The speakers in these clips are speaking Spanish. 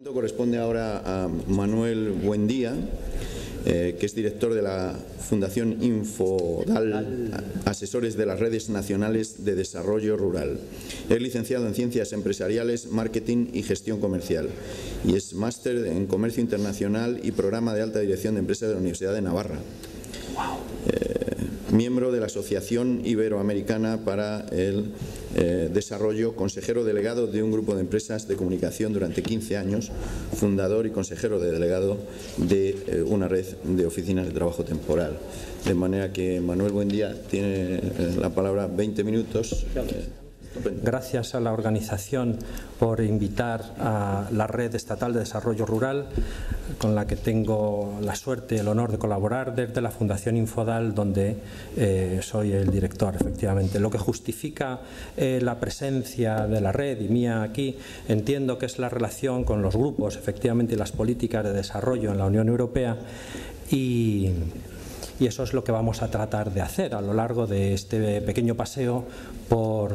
Corresponde ahora a Manuel Buendía, que es director de la Fundación Infodal, asesores de las redes nacionales de desarrollo rural. Es licenciado en Ciencias Empresariales, Marketing y Gestión Comercial y es máster en Comercio Internacional y Programa de Alta Dirección de Empresas de la Universidad de Navarra. Miembro de la Asociación Iberoamericana para el Desarrollo, consejero delegado de un grupo de empresas de comunicación durante 15 años, fundador y consejero delegado de una red de oficinas de trabajo temporal. De manera que Manuel Buendía tiene la palabra 20 minutos. Gracias a la organización por invitar a la Red Estatal de Desarrollo Rural, con la que tengo la suerte y el honor de colaborar desde la Fundación Infodal, donde soy el director, efectivamente. Lo que justifica la presencia de la red y mía aquí, entiendo que es la relación con los grupos, efectivamente, y las políticas de desarrollo en la Unión Europea, y eso es lo que vamos a tratar de hacer a lo largo de este pequeño paseo por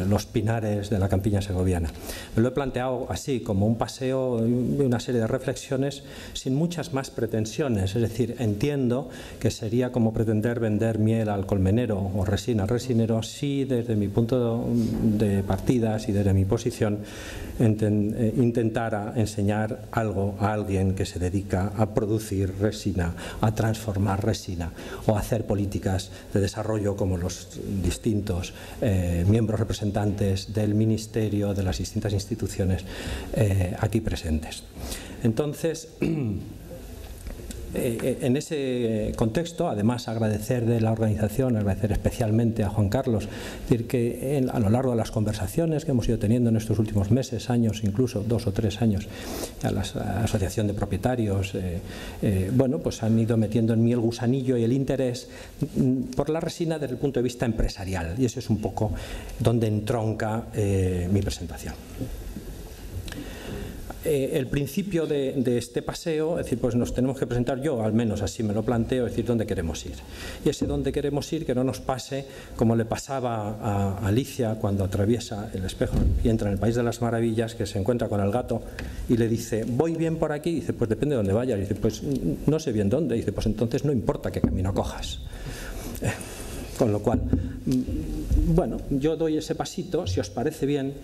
los pinares de la campiña segoviana. Me lo he planteado así, como un paseo de una serie de reflexiones sin muchas más pretensiones, es decir, entiendo que sería como pretender vender miel al colmenero o resina al resinero si desde mi punto de partidas y desde mi posición intentara enseñar algo a alguien que se dedica a producir resina, a transformar resina o a hacer políticas de desarrollo como los distintos miembros representantes del Ministerio, de las distintas instituciones aquí presentes. Entonces, en ese contexto, además agradecer de la organización, agradecer especialmente a Juan Carlos, decir que a lo largo de las conversaciones que hemos ido teniendo en estos últimos meses, años, incluso 2 o 3 años, a la asociación de propietarios, bueno, pues han ido metiendo en mí el gusanillo y el interés por la resina desde el punto de vista empresarial, y eso es un poco donde entronca mi presentación. El principio de este paseo, es decir, pues nos tenemos que presentar, yo al menos así me lo planteo, es decir, dónde queremos ir. Y ese dónde queremos ir, que no nos pase como le pasaba a Alicia cuando atraviesa el espejo y entra en el País de las Maravillas, que se encuentra con el gato y le dice, voy bien por aquí, y dice, pues depende de dónde vayas, y dice, pues no sé bien dónde, y dice, pues entonces no importa qué camino cojas. Con lo cual, bueno, yo doy ese pasito, si os parece bien,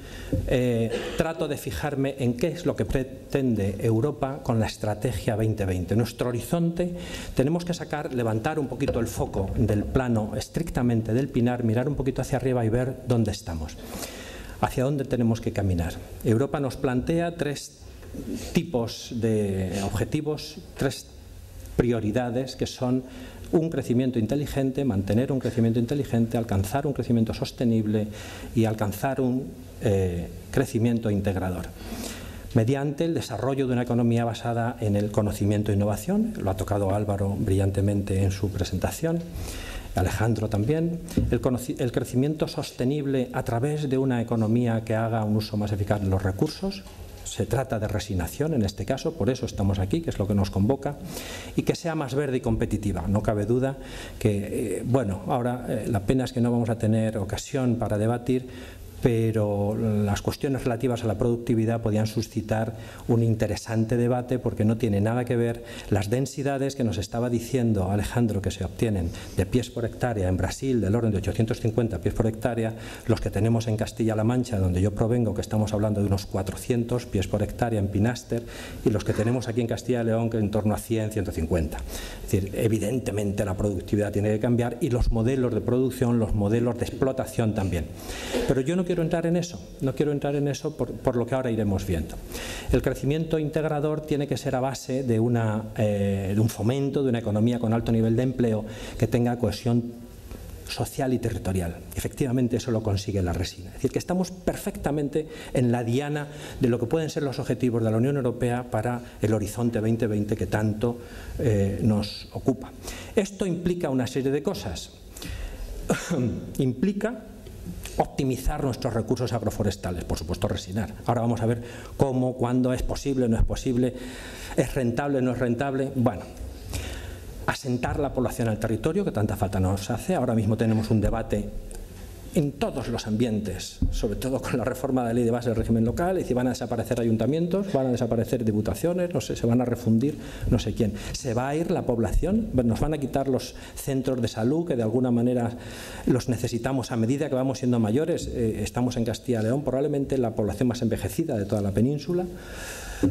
trato de fijarme en qué es lo que pretende Europa con la Estrategia 2020. Nuestro horizonte tenemos que levantar un poquito el foco del plano estrictamente del pinar, mirar un poquito hacia arriba y ver dónde estamos, hacia dónde tenemos que caminar. Europa nos plantea 3 tipos de objetivos, 3 prioridades que son un crecimiento inteligente, mantener un crecimiento inteligente, alcanzar un crecimiento sostenible y alcanzar un crecimiento integrador, mediante el desarrollo de una economía basada en el conocimiento e innovación. Lo ha tocado Álvaro brillantemente en su presentación, Alejandro también. El crecimiento sostenible a través de una economía que haga un uso más eficaz de los recursos. Se trata de resinación en este caso, por eso estamos aquí, que es lo que nos convoca, y que sea más verde y competitiva. No cabe duda que, bueno, ahora la pena es que no vamos a tener ocasión para debatir, pero las cuestiones relativas a la productividad podían suscitar un interesante debate, porque no tiene nada que ver las densidades que nos estaba diciendo Alejandro que se obtienen de pies por hectárea en Brasil, del orden de 850 pies por hectárea, los que tenemos en Castilla-La Mancha, donde yo provengo, que estamos hablando de unos 400 pies por hectárea en Pinaster, y los que tenemos aquí en Castilla y León, que en torno a 100, 150. Es decir, evidentemente la productividad tiene que cambiar, y los modelos de producción, los modelos de explotación también. Pero yo no quiero entrar en eso, por lo que ahora iremos viendo. El crecimiento integrador tiene que ser a base de un fomento de una economía con alto nivel de empleo que tenga cohesión social y territorial. Efectivamente eso lo consigue la resina. Es decir, que estamos perfectamente en la diana de lo que pueden ser los objetivos de la Unión Europea para el horizonte 2020 que tanto nos ocupa. Esto implica una serie de cosas. Implica optimizar nuestros recursos agroforestales, por supuesto resinar. Ahora vamos a ver cómo, cuándo, es posible, no es posible, es rentable, no es rentable. Bueno, asentar la población al territorio, que tanta falta nos hace. Ahora mismo tenemos un debate en todos los ambientes, sobre todo con la reforma de la ley de base del régimen local, es decir, van a desaparecer ayuntamientos, van a desaparecer diputaciones, no sé, se van a refundir no sé quién. Se va a ir la población, nos van a quitar los centros de salud, que de alguna manera los necesitamos a medida que vamos siendo mayores. Estamos en Castilla y León, probablemente la población más envejecida de toda la península.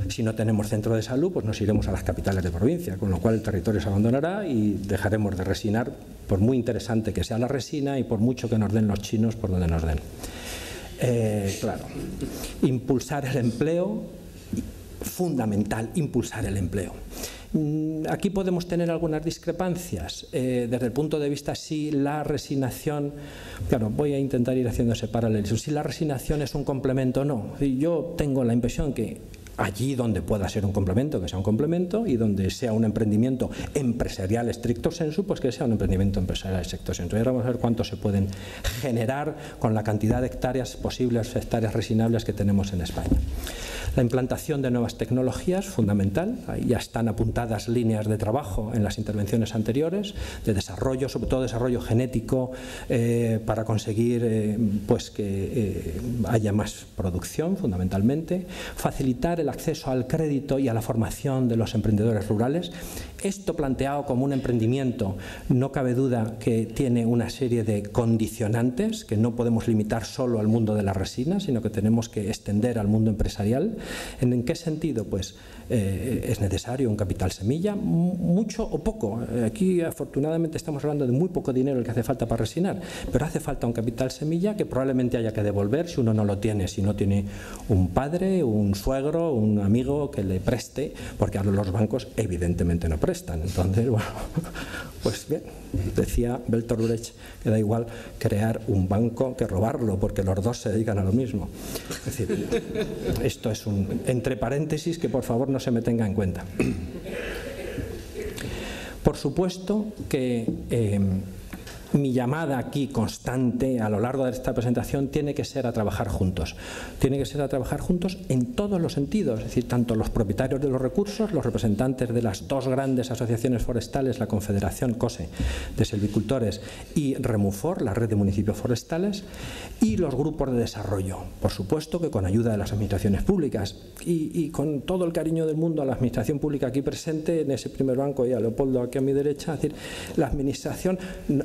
Si no tenemos centro de salud, pues nos iremos a las capitales de provincia, con lo cual el territorio se abandonará y dejaremos de resinar, por muy interesante que sea la resina y por mucho que nos den los chinos por donde nos den. Claro, impulsar el empleo, fundamental, impulsar el empleo. Aquí podemos tener algunas discrepancias. Desde el punto de vista si la resignación, claro, voy a intentar ir haciendo ese paralelismo, si la resignación es un complemento o no. Yo tengo la impresión que allí donde pueda ser un complemento, que sea un complemento, y donde sea un emprendimiento empresarial estricto sensu, pues que sea un emprendimiento empresarial estricto sensu. Y ahora vamos a ver cuánto se pueden generar con la cantidad de hectáreas posibles, hectáreas resinables que tenemos en España. La implantación de nuevas tecnologías, fundamental. Ahí ya están apuntadas líneas de trabajo en las intervenciones anteriores, de desarrollo, sobre todo desarrollo genético, para conseguir pues que haya más producción, fundamentalmente. Facilitar el acceso al crédito y a la formación de los emprendedores rurales. Esto planteado como un emprendimiento, no cabe duda que tiene una serie de condicionantes que no podemos limitar solo al mundo de la resina, sino que tenemos que extender al mundo empresarial. ¿En qué sentido? Pues es necesario un capital semilla, mucho o poco. Aquí afortunadamente estamos hablando de muy poco dinero el que hace falta para resinar, pero hace falta un capital semilla que probablemente haya que devolver si uno no lo tiene, si no tiene un padre, un suegro, un amigo que le preste, porque ahora los bancos evidentemente no prestan. Entonces, bueno, pues bien, decía Bertolt Brecht que da igual crear un banco que robarlo, porque los dos se dedican a lo mismo. Es decir, esto es un entre paréntesis que por favor no se me tenga en cuenta. Por supuesto que mi llamada aquí constante a lo largo de esta presentación tiene que ser a trabajar juntos. Tiene que ser a trabajar juntos en todos los sentidos, es decir, tanto los propietarios de los recursos, los representantes de las dos grandes asociaciones forestales, la Confederación COSE de Silvicultores y Remufor, la red de municipios forestales, y los grupos de desarrollo. Por supuesto que con ayuda de las administraciones públicas y con todo el cariño del mundo a la administración pública aquí presente, en ese primer banco y a Leopoldo aquí a mi derecha, es decir, la administración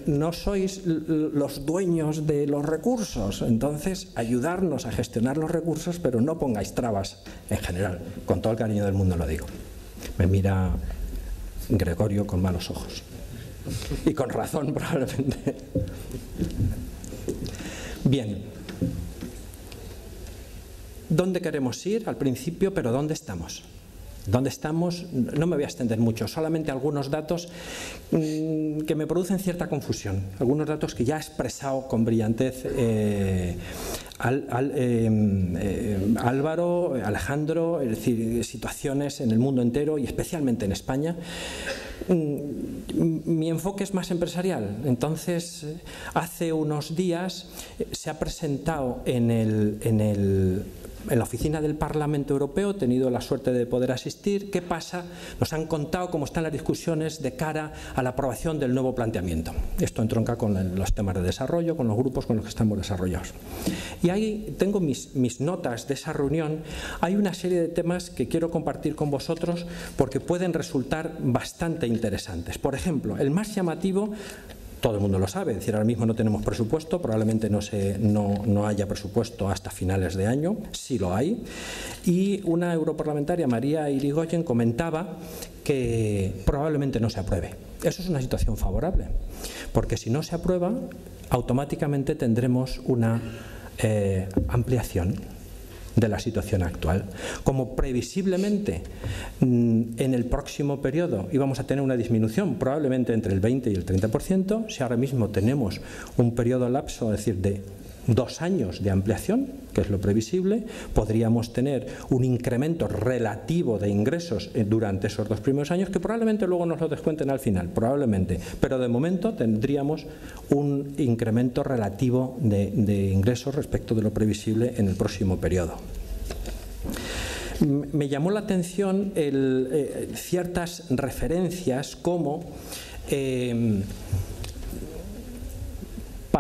no sois los dueños de los recursos, entonces ayudarnos a gestionar los recursos, pero no pongáis trabas en general, con todo el cariño del mundo lo digo. Me mira Gregorio con malos ojos y con razón probablemente. Bien, ¿dónde queremos ir al principio, pero dónde estamos? ¿Dónde estamos? No me voy a extender mucho, solamente algunos datos que me producen cierta confusión, algunos datos que ya ha expresado con brillantez Álvaro, Alejandro, es decir, situaciones en el mundo entero y especialmente en España. Mi enfoque es más empresarial, entonces hace unos días se ha presentado en la oficina del Parlamento Europeo, he tenido la suerte de poder asistir. ¿Qué pasa? Nos han contado cómo están las discusiones de cara a la aprobación del nuevo planteamiento. Esto entronca con los temas de desarrollo, con los grupos con los que estamos desarrollados. Y ahí tengo mis notas de esa reunión. Hay una serie de temas que quiero compartir con vosotros porque pueden resultar bastante interesantes. Por ejemplo, el más llamativo, todo el mundo lo sabe, es decir, ahora mismo no tenemos presupuesto, probablemente no haya presupuesto hasta finales de año, sí lo hay, y una europarlamentaria, María Irigoyen, comentaba que probablemente no se apruebe. Eso es una situación favorable, porque si no se aprueba, automáticamente tendremos una ampliación de la situación actual. Como previsiblemente en el próximo periodo íbamos a tener una disminución probablemente entre el 20 y el 30%, si ahora mismo tenemos un periodo lapso, es decir, de 2 años de ampliación, que es lo previsible, podríamos tener un incremento relativo de ingresos durante esos 2 primeros años, que probablemente luego nos lo descuenten al final, probablemente, pero de momento tendríamos un incremento relativo de ingresos respecto de lo previsible en el próximo periodo. Me llamó la atención ciertas referencias como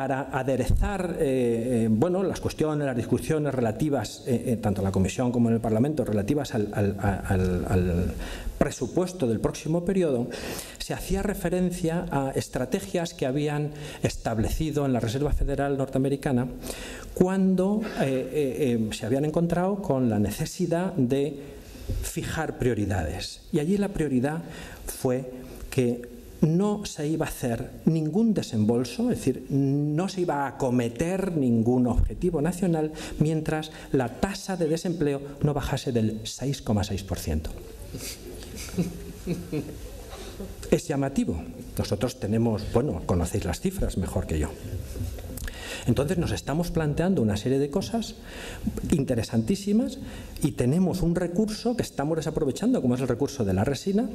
para aderezar bueno, las cuestiones, las discusiones relativas, tanto en la Comisión como en el Parlamento, relativas al presupuesto del próximo periodo, se hacía referencia a estrategias que habían establecido en la Reserva Federal norteamericana cuando se habían encontrado con la necesidad de fijar prioridades. Y allí la prioridad fue que no se iba a hacer ningún desembolso, es decir, no se iba a acometer ningún objetivo nacional mientras la tasa de desempleo no bajase del 6,6%. Es llamativo. Nosotros tenemos, bueno, conocéis las cifras mejor que yo. Entonces nos estamos planteando una serie de cosas interesantísimas y tenemos un recurso que estamos desaprovechando, como es el recurso de la resina,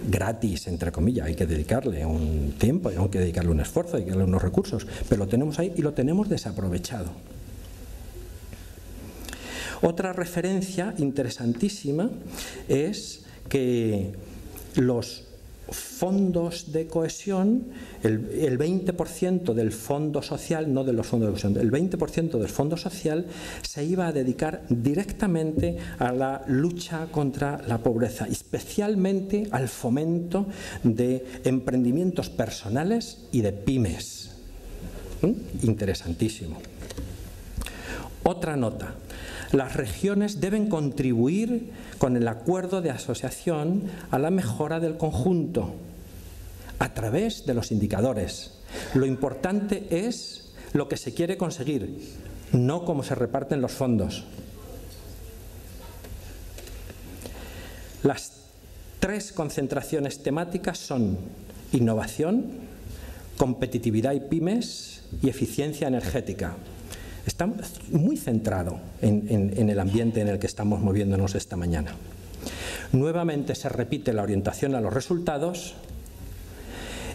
gratis, entre comillas. Hay que dedicarle un tiempo, hay que dedicarle un esfuerzo, hay que darle unos recursos, pero lo tenemos ahí y lo tenemos desaprovechado. Otra referencia interesantísima es que los fondos de cohesión, el 20% del fondo social, no de los fondos de cohesión, el 20% del fondo social se iba a dedicar directamente a la lucha contra la pobreza, especialmente al fomento de emprendimientos personales y de pymes. Interesantísimo. Otra nota. Las regiones deben contribuir con el acuerdo de asociación a la mejora del conjunto a través de los indicadores. Lo importante es lo que se quiere conseguir, no cómo se reparten los fondos. Las tres concentraciones temáticas son innovación, competitividad y pymes y eficiencia energética. Está muy centrado en el ambiente en el que estamos moviéndonos esta mañana. Nuevamente se repite la orientación a los resultados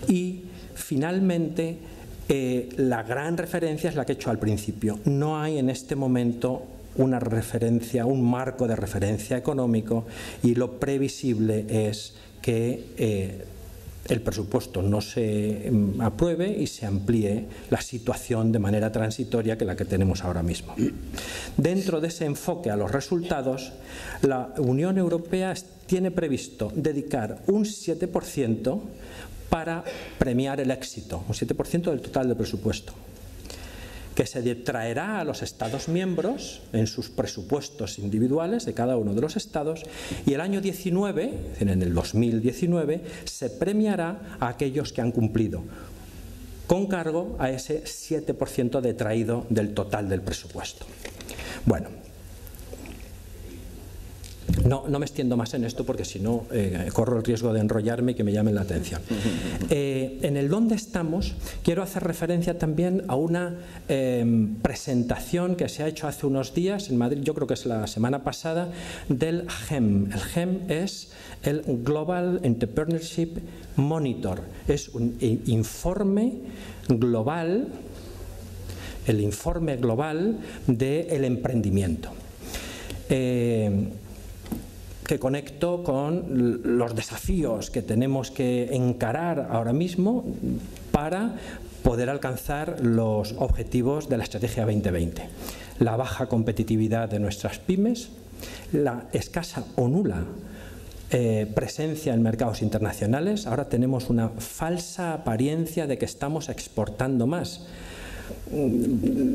y finalmente la gran referencia es la que he hecho al principio. No hay en este momento una referencia, un marco de referencia económico y lo previsible es que el presupuesto no se apruebe y se amplíe la situación de manera transitoria que la que tenemos ahora mismo. Dentro de ese enfoque a los resultados, la Unión Europea tiene previsto dedicar un 7% para premiar el éxito, un 7% del total del presupuesto, que se traerá a los Estados miembros en sus presupuestos individuales de cada uno de los Estados, y el año 19, es decir, en el 2019, se premiará a aquellos que han cumplido, con cargo a ese 7% detraído del total del presupuesto. Bueno, no me extiendo más en esto porque si no corro el riesgo de enrollarme y que me llamen la atención. En el dónde estamos quiero hacer referencia también a una presentación que se ha hecho hace unos días en Madrid, yo creo que es la semana pasada, del GEM. El GEM es el Global Entrepreneurship Monitor, es un informe global, el informe global del emprendimiento. Que conecto con los desafíos que tenemos que encarar ahora mismo para poder alcanzar los objetivos de la Estrategia 2020. La baja competitividad de nuestras pymes, la escasa o nula presencia en mercados internacionales. Ahora tenemos una falsa apariencia de que estamos exportando más.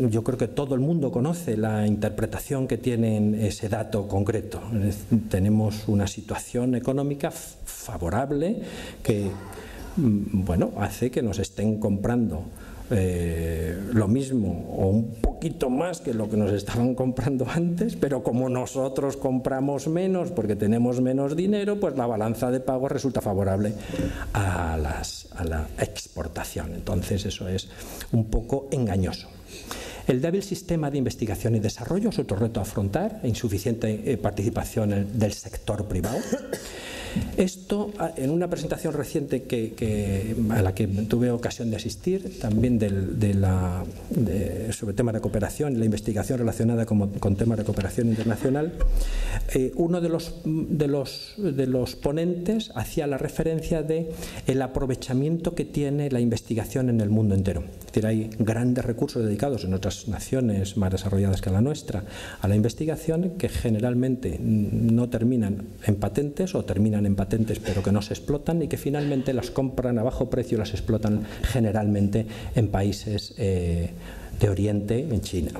Yo creo que todo el mundo conoce la interpretación que tiene en ese dato concreto. Tenemos una situación económica favorable que, bueno, hace que nos estén comprando lo mismo o un poquito más que lo que nos estaban comprando antes, pero como nosotros compramos menos porque tenemos menos dinero, pues la balanza de pagos resulta favorable a la exportación. Entonces eso es un poco engañoso. El débil sistema de investigación y desarrollo es otro reto a afrontar, insuficiente participación del sector privado. Esto, en una presentación reciente a la que tuve ocasión de asistir, también sobre temas de cooperación y la investigación relacionada con temas de cooperación internacional, uno de los ponentes hacía la referencia de el aprovechamiento que tiene la investigación en el mundo entero. Es decir, hay grandes recursos dedicados en otras naciones más desarrolladas que la nuestra a la investigación que generalmente no terminan en patentes o terminan en patentes pero que no se explotan y que finalmente las compran a bajo precio y las explotan generalmente en países de Oriente, en China,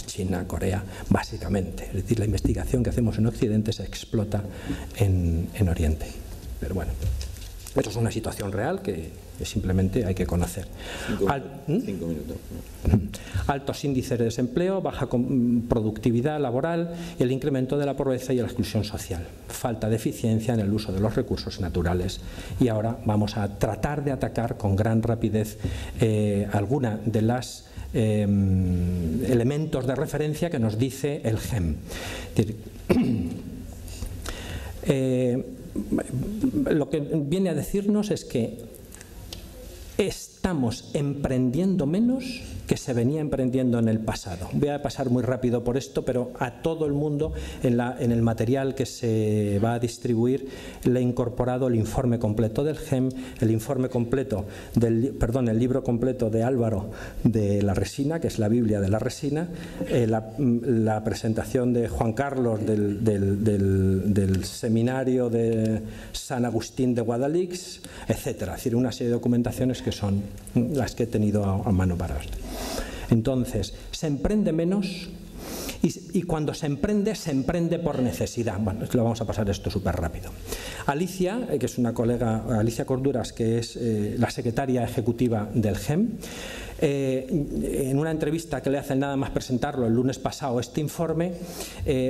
China, Corea, básicamente. Es decir, la investigación que hacemos en Occidente se explota en Oriente. Pero bueno, esto es una situación real que simplemente hay que conocer. 5 minutos. Altos índices de desempleo, baja productividad laboral y el incremento de la pobreza y la exclusión social. Falta de eficiencia en el uso de los recursos naturales. Y ahora vamos a tratar de atacar con gran rapidez alguna de las elementos de referencia que nos dice el GEM. Lo que viene a decirnos es que estamos emprendiendo menos que se venía emprendiendo en el pasado. Voy a pasar muy rápido por esto, pero a todo el mundo en el material que se va a distribuir le he incorporado el informe completo del GEM, el informe completo el libro completo de Álvaro de la resina, que es la Biblia de la resina, la presentación de Juan Carlos del seminario de San Agustín de Guadalix, etcétera. Es decir, una serie de documentaciones que son las que he tenido a mano para esto. Entonces, se emprende menos y cuando se emprende por necesidad. Bueno, lo vamos a pasar esto súper rápido. Alicia, que es una colega, Alicia Corduras, que es la secretaria ejecutiva del GEM, en una entrevista que le hacen nada más presentarlo el lunes pasado este informe,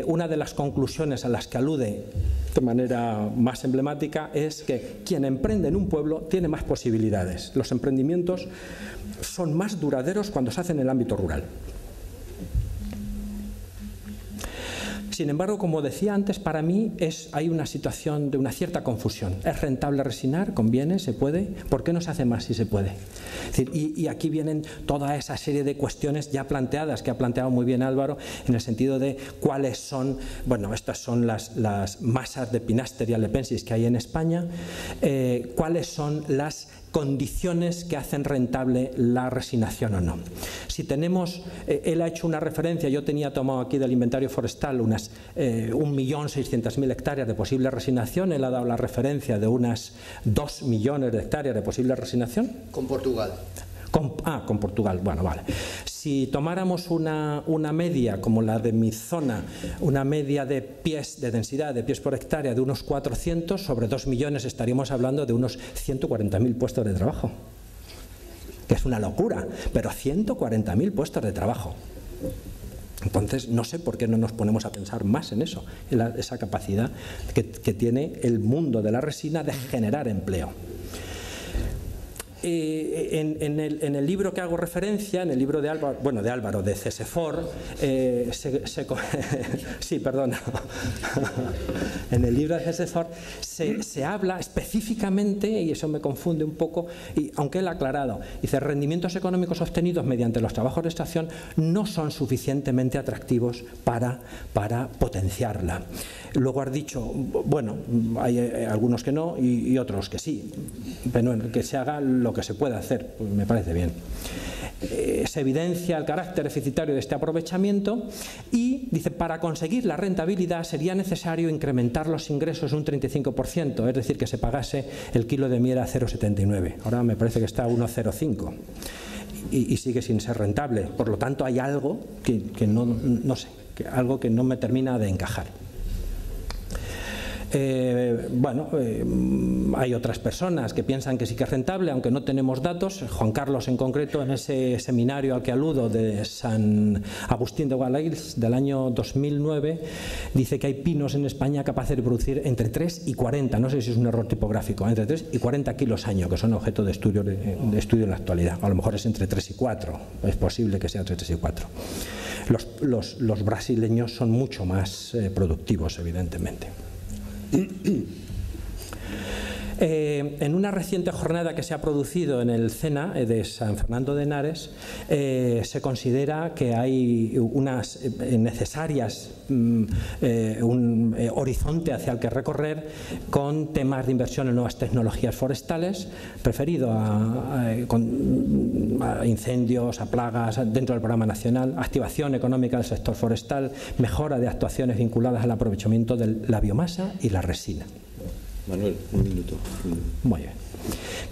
una de las conclusiones a las que alude de manera más emblemática es que quien emprende en un pueblo tiene más posibilidades. Los emprendimientos son más duraderos cuando se hacen en el ámbito rural. Sin embargo, como decía antes, para mí hay una situación de una cierta confusión. ¿Es rentable resinar? ¿Conviene? ¿Se puede? ¿Por qué no se hace más si se puede? Es decir, y aquí vienen toda esa serie de cuestiones ya planteadas, que ha planteado muy bien Álvaro, en el sentido de cuáles son, bueno, estas son las masas de Pinasteria lepensis que hay en España, cuáles son las condiciones que hacen rentable la resinación o no. Si tenemos, él ha hecho una referencia, yo tenía tomado aquí del inventario forestal unas 1.600.000 hectáreas de posible resinación, él ha dado la referencia de unas 2 millones de hectáreas de posible resinación. Con Portugal. Con Portugal, bueno, vale. Si tomáramos una media como la de mi zona, una media de densidad de pies por hectárea de unos 400, sobre 2 millones estaríamos hablando de unos 140.000 puestos de trabajo. Que es una locura, pero 140.000 puestos de trabajo. Entonces, no sé por qué no nos ponemos a pensar más en eso, en esa capacidad que tiene el mundo de la resina de generar empleo. En el libro que hago referencia, en el libro de Álvaro, de CESEFOR, sí, perdona, en el libro de CESEFOR se habla específicamente, y eso me confunde un poco, y aunque él ha aclarado, dice, rendimientos económicos obtenidos mediante los trabajos de extracción no son suficientemente atractivos para potenciarla. Luego has dicho, bueno, hay algunos que no y otros que sí, pero que se haga lo que se puede hacer, pues me parece bien. Se evidencia el carácter deficitario de este aprovechamiento y dice, para conseguir la rentabilidad sería necesario incrementar los ingresos un 35%, es decir, que se pagase el kilo de miel a 0,79. Ahora me parece que está a 1,05 y sigue sin ser rentable. Por lo tanto, hay algo que no sé, algo que no me termina de encajar. Hay otras personas que piensan que sí que es rentable, aunque no tenemos datos. Juan Carlos, en concreto, en ese seminario al que aludo de San Agustín de Guadalix del año 2009, dice que hay pinos en España capaces de producir entre 3 y 40, no sé si es un error tipográfico, entre 3 y 40 kilos año, que son objeto de estudio en la actualidad. A lo mejor es entre 3 y 4, es posible que sea entre 3 y 4. Los brasileños son mucho más productivos, evidentemente. En una reciente jornada que se ha producido en el CENA de San Fernando de Henares, se considera que hay unas necesarias un horizonte hacia el que recorrer con temas de inversión en nuevas tecnologías forestales, referido a incendios, a plagas dentro del programa nacional, activación económica del sector forestal, mejora de actuaciones vinculadas al aprovechamiento de la biomasa y la resina. Manuel, un minuto. Muy bien.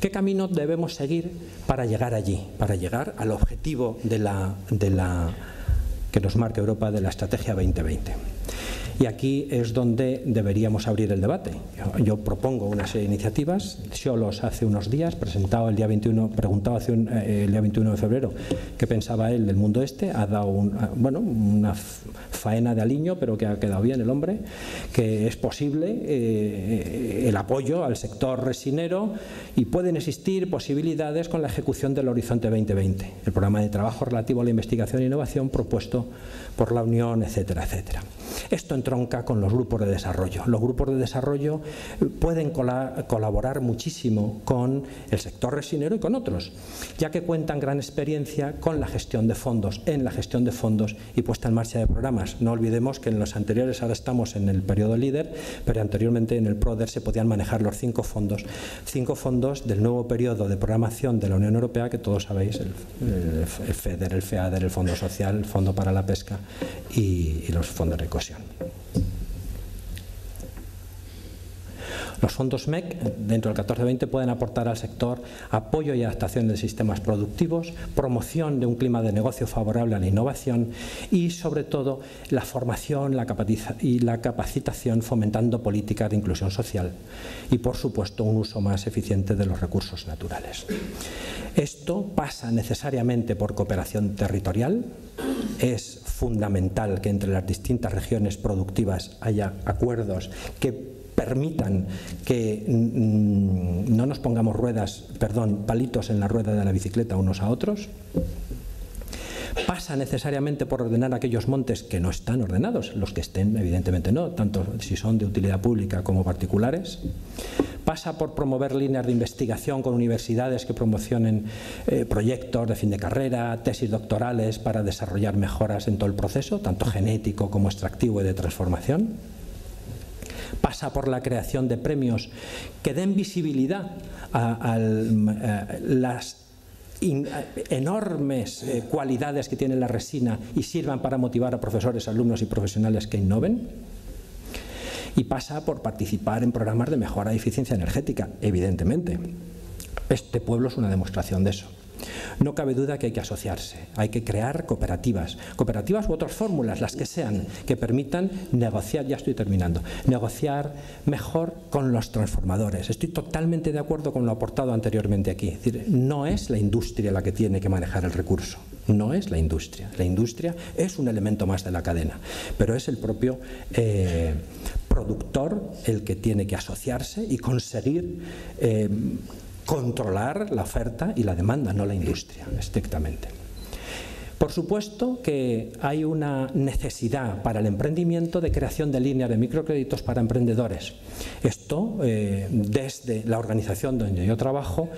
¿Qué camino debemos seguir para llegar allí, para llegar al objetivo que nos marca Europa de la Estrategia 2020? Y aquí es donde deberíamos abrir el debate. Yo propongo una serie de iniciativas. Xolos hace unos días, preguntado el día 21 de febrero qué pensaba él del mundo este, ha dado una faena de aliño, pero que ha quedado bien el hombre, que es posible el apoyo al sector resinero y pueden existir posibilidades con la ejecución del Horizonte 2020, el programa de trabajo relativo a la investigación e innovación propuesto por la Unión, etcétera, etcétera. Esto entronca con los grupos de desarrollo. Los grupos de desarrollo pueden colaborar muchísimo con el sector resinero y con otros, ya que cuentan gran experiencia con la gestión de fondos, y puesta en marcha de programas. No olvidemos que en los anteriores, ahora estamos en el periodo LEADER, pero anteriormente en el PRODER se podían manejar los 5 fondos del nuevo periodo de programación de la Unión Europea, que todos sabéis, el FEDER, el FEADER, el Fondo Social, el Fondo para la Pesca y los fondos de cohesión. Los fondos MEC, dentro del 14-20, pueden aportar al sector apoyo y adaptación de sistemas productivos, promoción de un clima de negocio favorable a la innovación y, sobre todo, la formación y la capacitación, fomentando políticas de inclusión social y, por supuesto, un uso más eficiente de los recursos naturales. Esto pasa necesariamente por cooperación territorial. Es fundamental que entre las distintas regiones productivas haya acuerdos que permitan que no nos pongamos palitos en la rueda de la bicicleta unos a otros. Pasa necesariamente por ordenar aquellos montes que no están ordenados, los que estén evidentemente no, tanto si son de utilidad pública como particulares. Pasa por promover líneas de investigación con universidades que promocionen proyectos de fin de carrera, tesis doctorales para desarrollar mejoras en todo el proceso, tanto genético como extractivo y de transformación. Pasa por la creación de premios que den visibilidad a las enormes cualidades que tiene la resina y sirvan para motivar a profesores, alumnos y profesionales que innoven. Y pasa por participar en programas de mejora de eficiencia energética, evidentemente. Este pueblo es una demostración de eso. No cabe duda que hay que asociarse, hay que crear cooperativas u otras fórmulas, las que sean, que permitan negociar, negociar mejor con los transformadores. Estoy totalmente de acuerdo con lo aportado anteriormente aquí. Es decir, no es la industria la que tiene que manejar el recurso, no es la industria. La industria es un elemento más de la cadena, pero es el propio productor el que tiene que asociarse y conseguir controlar la oferta y la demanda, no la industria, estrictamente. Por supuesto que hay una necesidad para el emprendimiento de creación de líneas de microcréditos para emprendedores. Esto, desde la organización donde yo trabajo,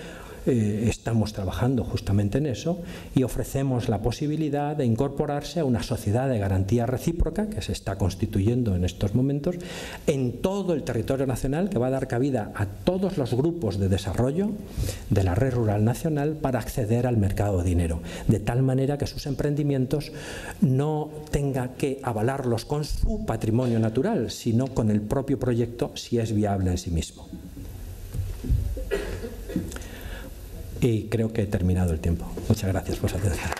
estamos trabajando justamente en eso y ofrecemos la posibilidad de incorporarse a una sociedad de garantía recíproca que se está constituyendo en estos momentos en todo el territorio nacional, que va a dar cabida a todos los grupos de desarrollo de la red rural nacional para acceder al mercado de dinero, de tal manera que sus emprendimientos no tengan que avalarlos con su patrimonio natural, sino con el propio proyecto, si es viable en sí mismo. Y creo que he terminado el tiempo. Muchas gracias por su atención.